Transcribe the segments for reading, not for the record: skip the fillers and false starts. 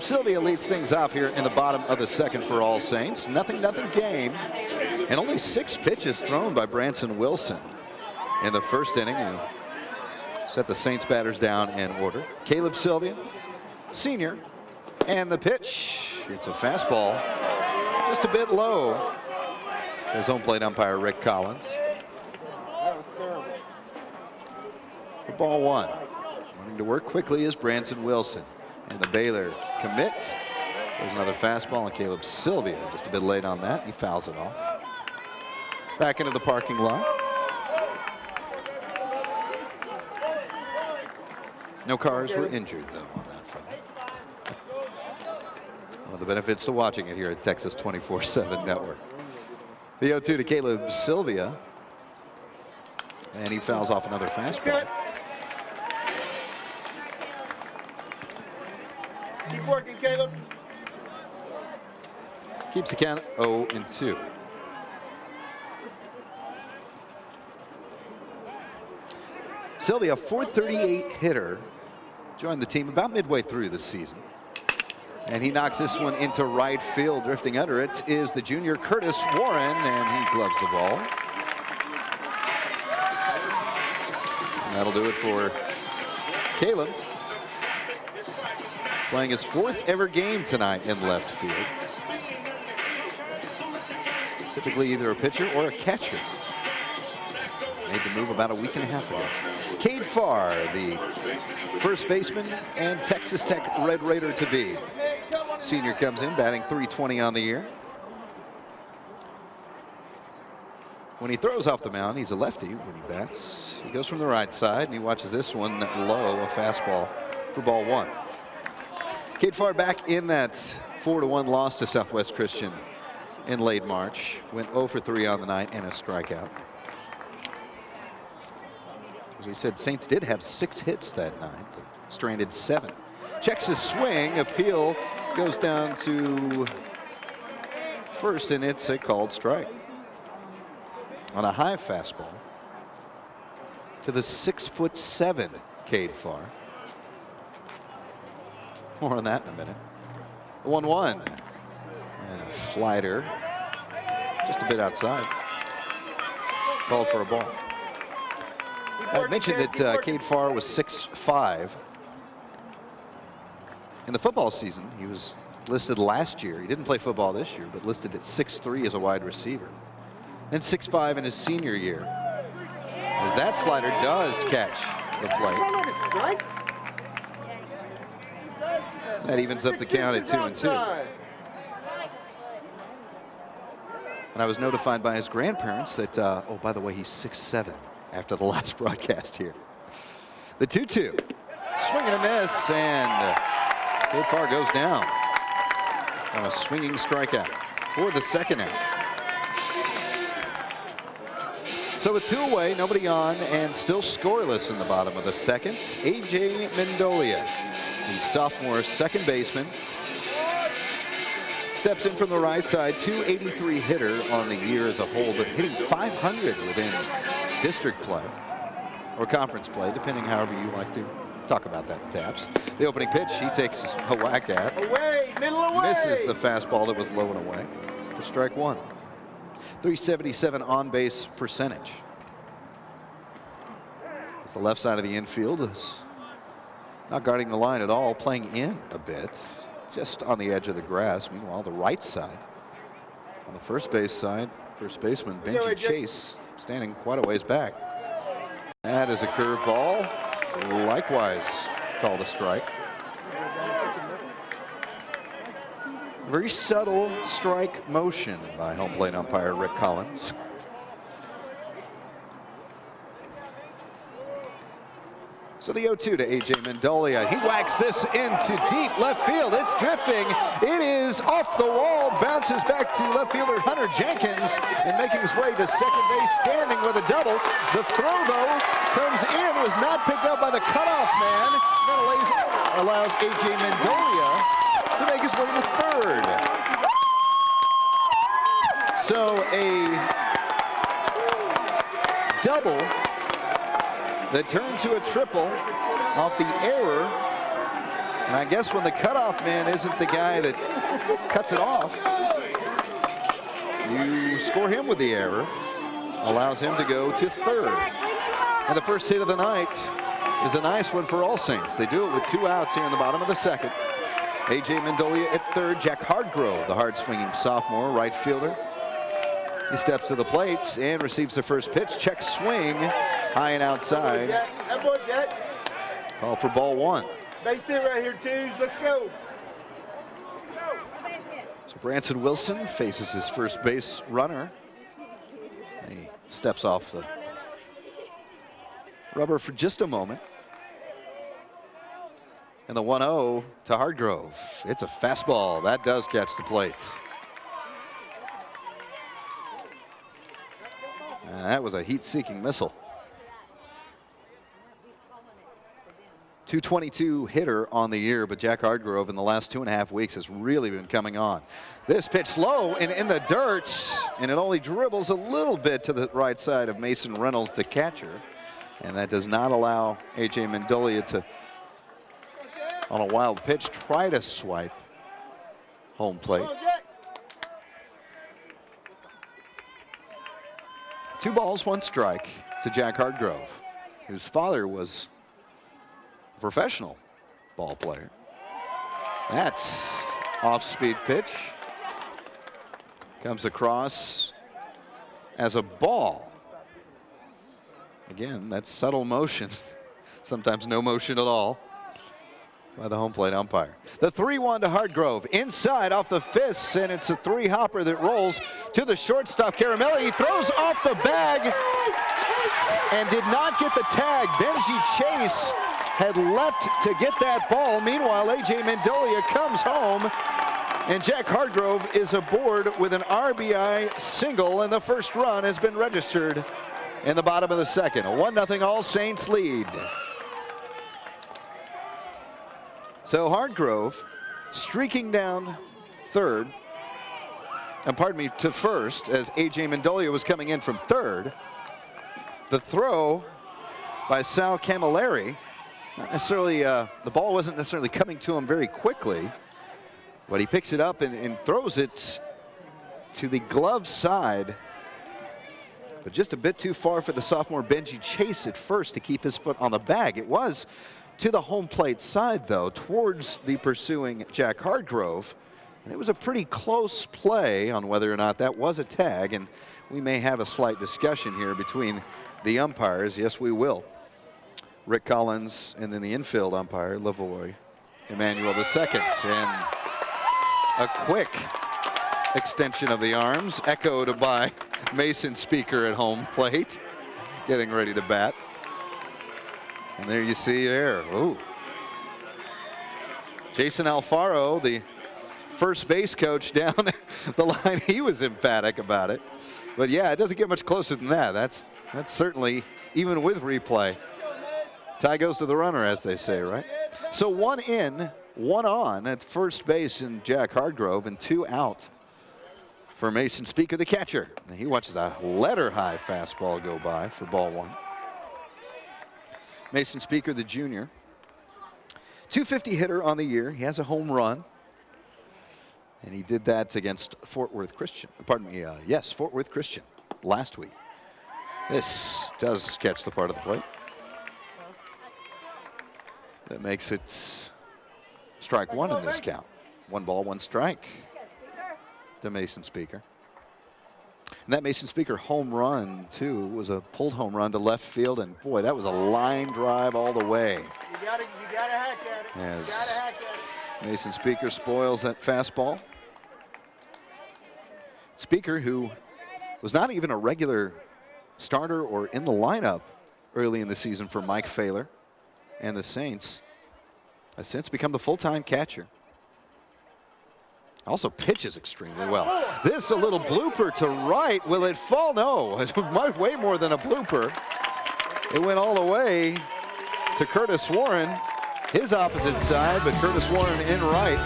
Caleb Sylvia leads things off here in the bottom of the second for All Saints. Nothing game, and only 6 pitches thrown by Branson Wilson in the first inning. Set the Saints batters down in order. Caleb Sylvia, senior, and the pitch. It's a fastball, just a bit low, says home plate umpire Rick Collins. For ball 1. Wanting to work quickly is Branson Wilson. And the Baylor commits. There's another fastball, and Caleb Sylvia just a bit late on that. He fouls it off. Back into the parking lot. No cars were injured, though, on that front. One of the benefits to watching it here at Texas 24/7 Network. The 0-2 to Caleb Sylvia. And he fouls off another fastball. Keep working, Caleb. Keeps the count 0-2. Sylvia, 438 hitter, joined the team about midway through the season. And he knocks this one into right field. Drifting under it is the junior Curtis Warren, and he gloves the ball. And that'll do it for Caleb. Playing his 4th ever game tonight in left field. Typically either a pitcher or a catcher. Made the move about a week and a half ago. Cade Farr, the first baseman and Texas Tech Red Raider to be. Senior comes in batting .320 on the year. When he throws off the mound, he's a lefty. When he bats, he goes from the right side, and he watches this one low, a fastball for ball 1. Cade Farr back in that 4-1 loss to Southwest Christian in late March. Went 0 for 3 on the night and a strikeout. As we said, Saints did have 6 hits that night, but stranded 7. Checks his swing, appeal goes down to first, and it's a called strike. On a high fastball to the 6'7" Cade Farr. More on that in a minute. 1-1. And a slider just a bit outside. Called for a ball. I mentioned that Cade Farr was 6'5". In the football season, he was listed last year. He didn't play football this year, but listed at 6'3" as a wide receiver. Then 6'5" in his senior year. As that slider does catch the plate. That evens up the count at 2-2. And I was notified by his grandparents that, oh, by the way, he's 6'7" after the last broadcast here. The 2-2. Swing and a miss, and Cade Farr goes down on a swinging strikeout for the second out. So with 2 away, nobody on, and still scoreless in the bottom of the second, A.J. Mendolia, the sophomore second baseman, steps in from the right side, .283 hitter on the year as a whole, but hitting .500 within district play or conference play, depending however you like to talk about that in taps. The opening pitch, he takes a whack at. Away, middle away. Misses the fastball that was low and away for strike 1. .377 on-base percentage. As the left side of the infield is not guarding the line at all, playing in a bit, just on the edge of the grass. Meanwhile, the right side, on the first base side, first baseman Benji Chase standing quite a ways back. That is a curveball, likewise called a strike. Very subtle strike motion by home plate umpire Rick Collins. So the 0-2 to A.J. Mendolia. He whacks this into deep left field. It's drifting. It is off the wall. Bounces back to left fielder Hunter Jenkins, and making his way to second base, standing with a double. The throw, though, comes in. Was not picked up by the cutoff man. That allows A.J. Mendolia to make his way to third. So a double that turned to a triple off the error And I guess when the cutoff man isn't the guy that cuts it off, you score him with the error, allows him to go to third. And the first hit of the night is a nice one for All Saints. They do it with 2 outs here in the bottom of the second. A.J. Mendolia at third, Jack Hardgrove, the hard-swinging sophomore right fielder. He steps to the plate and receives the first pitch. Check swing, high and outside. That boy, Jack. Call for ball 1. Base hit right here, twos. Let's go. So Branson Wilson faces his first base runner. And he steps off the rubber for just a moment. And the 1-0 to Hardgrove. It's a fastball. That does catch the plate. And that was a heat-seeking missile. 222 hitter on the year, but Jack Hardgrove in the last 2.5 weeks has really been coming on. This pitch low and in the dirt, and it only dribbles a little bit to the right side of Mason Reynolds, the catcher. And that does not allow A.J. Mendolia to, on a wild pitch, try to swipe home plate. 2 balls, 1 strike to Jack Hardgrove, whose father was a professional ball player. That's off-speed pitch. Comes across as a ball. Again, that's subtle motion. Sometimes no motion at all by the home plate umpire. The 3-1 to Hardgrove. Inside off the fists, and it's a 3-hopper that rolls to the shortstop, Caramelli. He throws off the bag and did not get the tag. Benji Chase had leapt to get that ball. Meanwhile, A.J. Mendolia comes home, and Jack Hardgrove is aboard with an RBI single, and the first run has been registered in the bottom of the second. A 1-0 All Saints lead. So Hardgrove streaking down third, and pardon me, to first, as A.J. Mendolia was coming in from third. The throw by Sal Camilleri, not necessarily, the ball wasn't necessarily coming to him very quickly, but he picks it up and throws it to the glove side, but just a bit too far for the sophomore Benji Chase at first to keep his foot on the bag. It was to the home plate side, though, towards the pursuing Jack Hardgrove. And it was a pretty close play on whether or not that was a tag, and we may have a slight discussion here between the umpires. Yes, we will. Rick Collins, and then the infield umpire, Lavoy Emmanuel II. And a quick extension of the arms, echoed by Mason Speaker at home plate, getting ready to bat. And there you see there. Ooh. Jason Alfaro, the first base coach down the line, he was emphatic about it. But yeah, it doesn't get much closer than that. That's certainly, even with replay, tie goes to the runner, as they say, right? So 1 in, 1 on at first base in Jack Hardgrove, and 2 out for Mason Speaker, the catcher. And he watches a letter-high fastball go by for ball 1. Mason Speaker, the junior, 250 hitter on the year. He has a home run, and he did that against Fort Worth Christian. Pardon me, yes, Fort Worth Christian last week. This does catch the part of the plate. That makes it strike 1 in this count. 1 ball, 1 strike to Mason Speaker. And that Mason Speaker home run, too, was a pulled home run to left field. And, boy, that was a line drive all the way. You gotta hack at it. As You gotta hack at it. Mason Speaker spoils that fastball. Speaker, who was not even a regular starter or in the lineup early in the season for Mike Failer and the Saints, has since become the full-time catcher. Also pitches extremely well. This a little blooper to right. Will it fall? No, way more than a blooper. It went all the way to Curtis Warren, his opposite side, but Curtis Warren in right.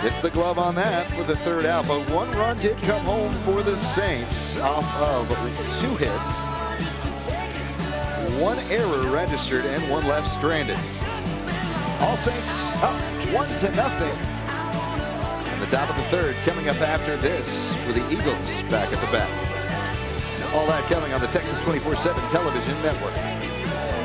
Gets the glove on that for the 3rd out, but 1 run did come home for the Saints off of 2 hits. 1 error registered and 1 left stranded. All Saints up 1-0. And the top of the third coming up after this with the Eagles back at the bat. All that coming on the Texas 24/7 television network.